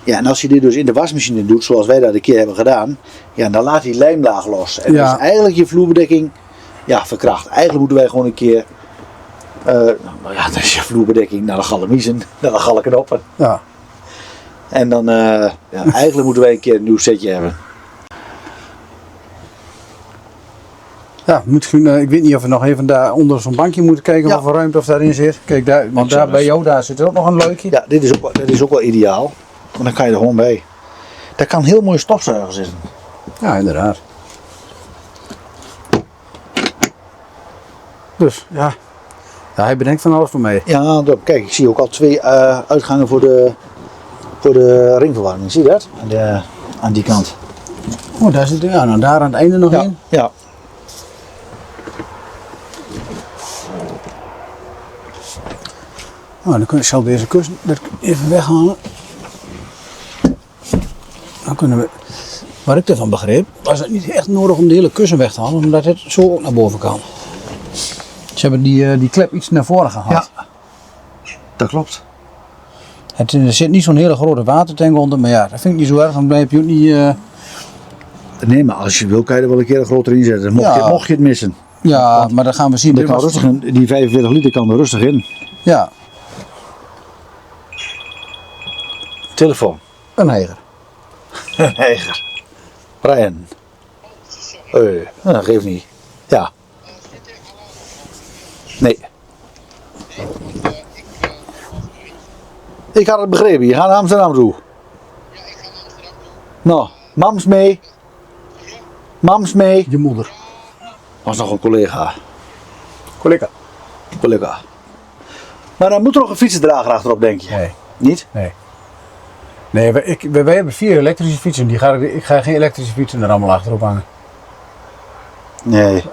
Ja, en als je dit dus in de wasmachine doet, zoals wij dat een keer hebben gedaan, ja, dan laat die lijmlaag los. En Ja. dus eigenlijk je vloerbedekking verkracht. Eigenlijk moeten wij gewoon een keer, dat is je vloerbedekking naar de galamiezen, naar de galkenoppen. ja. En dan, eigenlijk moeten wij een keer een nieuw setje hebben. Ja, misschien, ik weet niet of we nog even daar onder zo'n bankje moeten kijken of er ruimte of daarin zit. Kijk, want daar bij jou daar zit er ook nog een luikje. Ja, dit is ook wel ideaal. Want dan kan je er gewoon bij. Daar kan heel mooi stofzuiger zitten. Ja, inderdaad. Dus ja, hij bedenkt van alles voor mij. Ja, kijk, ik zie ook al 2 uitgangen voor de ringverwarming. Zie je dat? Aan die kant. Oh, daar zit nou, daar aan het einde nog in. Ja. Nou, dan zal deze kussen even weghalen. Dan kunnen we, wat ik ervan begreep, was het niet echt nodig om de hele kussen weg te halen, omdat het zo ook naar boven kan. Ze hebben die klep iets naar voren gehaald. Ja, dat klopt. Er zit niet zo'n hele grote watertank onder, maar ja, dat vind ik niet zo erg, want dan heb je ook niet... Nee, maar als je wil, kan je er wel een keer een groter in zetten. Mocht je het missen. Ja, maar dan gaan we zien. Die 45 liter kan er rustig in. Ja, Telefoon. een heger. Eiger. Brian. Dat geeft niet. Ja. Nee. Ik had het begrepen. Je gaat naar Amsterdam toe. Ja, ik ga naar Amsterdam toe. Nou, mams mee. Mams mee. Je moeder. Was nog een collega. Collega. Maar dan moet er nog een fietsendrager achterop, denk je? Nee. Niet? Nee. Nee, wij hebben 4 elektrische fietsen. Ik ga geen elektrische fietsen er allemaal achterop hangen. Nee.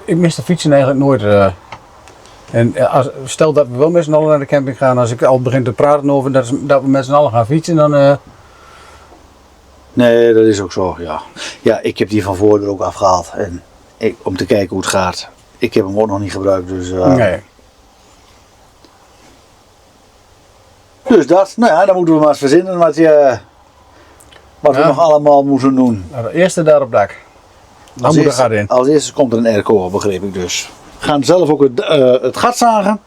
ik mis de fietsen eigenlijk nooit. En stel dat we wel met z'n allen naar de camping gaan, als ik al begin te praten over dat we met z'n allen gaan fietsen, dan... Nee, dat is ook zo, ja. Ja, ik heb die van voor er ook afgehaald. En om te kijken hoe het gaat. Ik heb hem ook nog niet gebruikt, dus... nee. Dus dat, nou ja, dan moeten we maar eens verzinnen wat we nog allemaal moeten doen. Nou, de eerste daar op dak. Dan moet er gat in. Als eerste komt er een airco, begreep ik dus. We gaan zelf ook het gat zagen.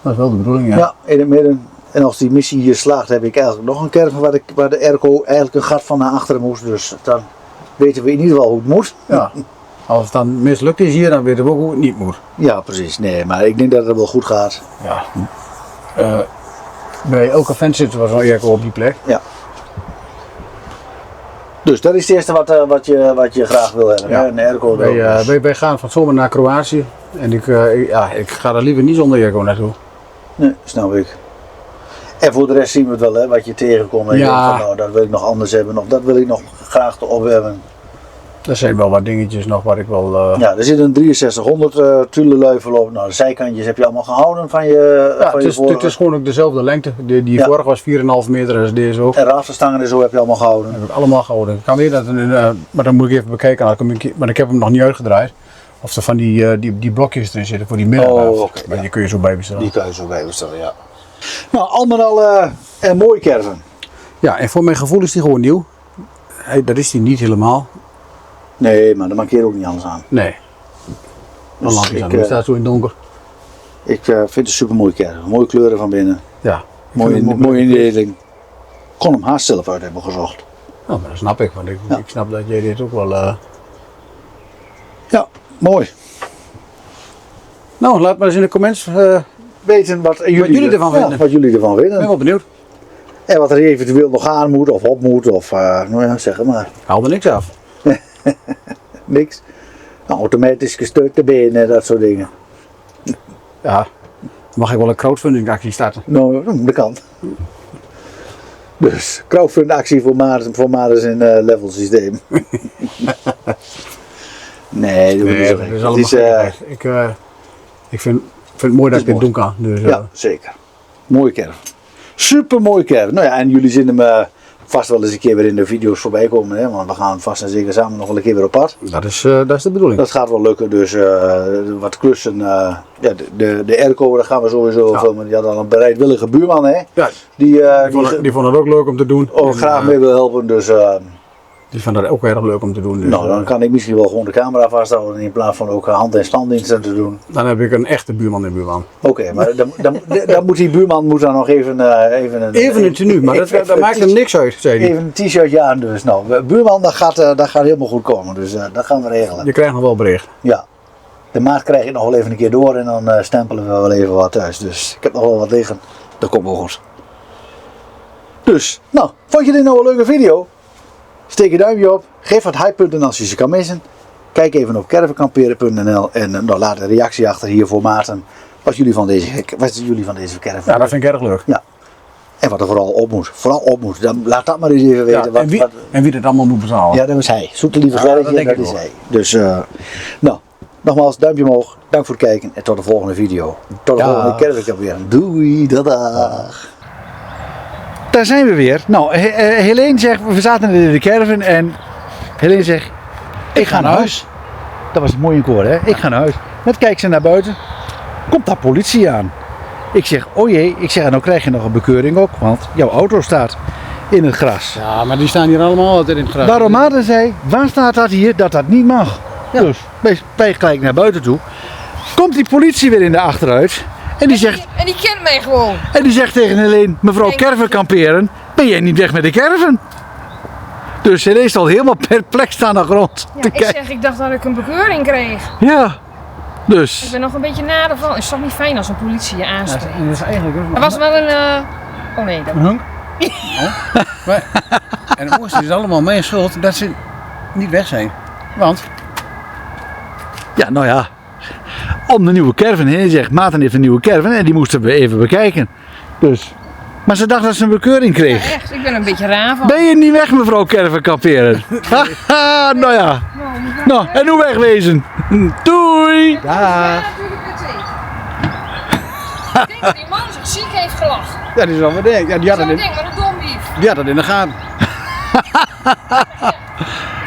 Dat is wel de bedoeling, ja. Ja, in het midden. En als die missie hier slaagt, heb ik eigenlijk nog een caravan waar de airco eigenlijk een gat van naar achteren moest. Dus dan weten we in ieder geval hoe het moet. Ja. Als het dan mislukt is hier, dan weten we ook hoe het niet moet. Ja, precies. Nee, maar ik denk dat het wel goed gaat. Ja. Bij elke vent zit er wel zo'n airco op die plek. Ja. Dus dat is het eerste wat je graag wil hebben. Ja. Hè? Een airco. Wij gaan van zomer naar Kroatië. En ik ga er liever niet zonder airco naartoe. Nee, snap ik. En voor de rest zien we het wel, hè, wat je tegenkomt. En je denkt van, nou, dat wil ik nog anders hebben. Of dat wil ik nog graag erop hebben. Er zijn wel wat dingetjes nog waar ik wel... Ja, er zit een 6300 Tulle-luifel op. Nou, de zijkantjes heb je allemaal gehouden van je, Ja, van je vorige. het is gewoon ook dezelfde lengte. Die vorige was 4,5 meter als deze ook. En rafterstangen en zo heb je allemaal gehouden. Dat heb ik allemaal gehouden. Ik kan weer dat maar dan moet ik even bekijken. Maar ik heb hem nog niet uitgedraaid. Of er van die blokjes erin zitten voor die midden. Oké, maar die kun je zo bijbestellen. Die kan je zo bijbestellen, ja. Nou, allemaal een mooi caravan. Ja, en voor mijn gevoel is die gewoon nieuw. Dat is die niet helemaal. Nee, maar daar maak je ook niet anders aan. Nee. Dan Dus lampjes aan. Die staat zo in het donker. Ik vind het een super mooi caravan. Mooie kleuren van binnen. Ja. Mooie indeling. Ik kon hem haast zelf uit hebben gezocht. Nou, maar dat snap ik. Want ik snap dat jij dit ook wel... Ja, mooi. Nou, laat maar eens in de comments Weten wat jullie ervan vinden. Wat jullie ervan Ik ben vinden. wel benieuwd. En wat er eventueel nog aan moet of op moet. Of nou ja, zeg het maar. Ik haal er niks af. Niks. Nou, automatisch gestuurde benen, dat soort dingen. Ja. Mag ik wel een crowdfunding actie starten? Nou, dat kan. Dus, crowdfunding actie voor Maartens in level systeem. Nee, dat Nee, dat is allemaal gekkigheid. Ik vind het mooi dat ik dit doen kan. Dus, ja, zeker. Mooie caravan. Super mooi caravan. Nou ja, en jullie zien hem vast wel eens een keer weer in de video's voorbij komen. Hè? Want we gaan vast en zeker samen nog wel een keer weer op pad. dat is de bedoeling. Dat gaat wel lukken. Dus wat klussen. Ja, de airco, daar gaan we sowieso filmen. Die had al een bereidwillige buurman. Hè? Ja, die vond het ook leuk om te doen. Graag mee wil helpen. Dus die vond dat ook erg leuk om te doen. Dus, nou, dan kan ik misschien wel gewoon de camera vasthouden. In plaats van ook hand- en standdiensten te doen. dan heb ik een echte buurman in buurman. Oké, maar dan moet die buurman dan nog even Even een tenue, maar dat maakt hem niks uit, zei hij. even een t-shirtje aan. Dus nou, buurman, dat gaat helemaal goed komen. Dus dat gaan we regelen. Je krijgt nog wel bericht. Ja. De maat krijg ik nog wel even een keer door en dan stempelen we wel even wat thuis. Dus ik heb nog wel wat liggen. Dat komt wel goed. Dus, nou, vond je dit nou een leuke video? Steek je duimpje op. Geef wat hypepunten als je ze kan missen. Kijk even op caravankamperen.nl en nou, laat een reactie achter hier voor Maarten. Wat jullie van deze caravan. Ja, dat vind ik erg leuk. Ja. En wat er vooral op moet. Vooral op moet. Dan, laat dat maar eens even Ja, weten. en wie dit allemaal moet betalen. Ja, dat is hij. Zoete lieve Ja, sterretje, dat denk dat ik is wel. hij. Dus, nou, nogmaals, duimpje omhoog. Dank voor het kijken en tot de volgende video. Tot de Ja. volgende caravan weer. Doei, dag. Daar zijn we weer. Nou, Helene zegt, we zaten in de caravan en Helene zegt, ik ga naar huis. Dat was mooi in koor, hè? Ik ga naar huis. Net kijkt ze naar buiten. Komt daar politie aan. Ik zeg, oh jee, en nou krijg je nog een bekeuring ook, want jouw auto staat in het gras. Ja, maar die staan hier allemaal altijd in het gras. Waarom Maarten zei, waar staat dat hier, dat dat niet mag? Ja. Dus wij gelijk naar buiten toe. Komt die politie weer in de achteruit en die zegt, En die kent mij gewoon. tegen Helene, mevrouw Kijk. caravan kamperen, ben jij niet weg met de caravan? Dus Helene is al helemaal perplex aan de grond Ja, te ik kijken. zeg, ik dacht dat ik een bekeuring kreeg. Ja, Ik dus. ben nog een beetje nader van. Het is toch niet fijn als een politie je aanspreekt. dat is eigenlijk ook Er was wel een... Oh nee, dat... een hunk. En het mooiste is allemaal mijn schuld dat ze niet weg zijn. Want Ja, nou ja. Om de nieuwe caravan heen zegt, Maarten heeft een nieuwe caravan en die moesten we even bekijken. Dus Maar ze dacht dat ze een bekeuring kreeg. Echt, ik ben een beetje raar van. Ben je niet weg, mevrouw Caravan kamperen? Haha, nou ja. Nou, en hoe wegwezen. Doei! Ja, Ik denk dat die man zich ziek heeft gelachen. dat is wel wat denk. Ja, die had Zo'n het in, ding, wat een dom dief. die had het in de gaten.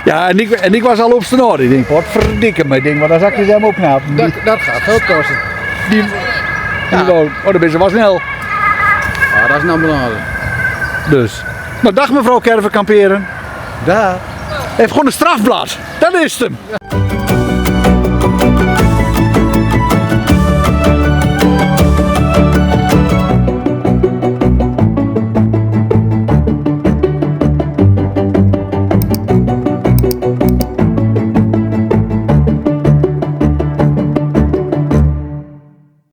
Ja, en ik was al op zijn orde. Ik denk, wat verdikke me. Ik denk, maar dan zak je ze helemaal knap. Dat gaat geld kosten. Die wou, oh, dan ben ze wel snel. Ah, dat is nou belangrijk. Dus. Nou, dag mevrouw Caravan kamperen. Daar. Heeft gewoon een strafblad. Dat is het hem.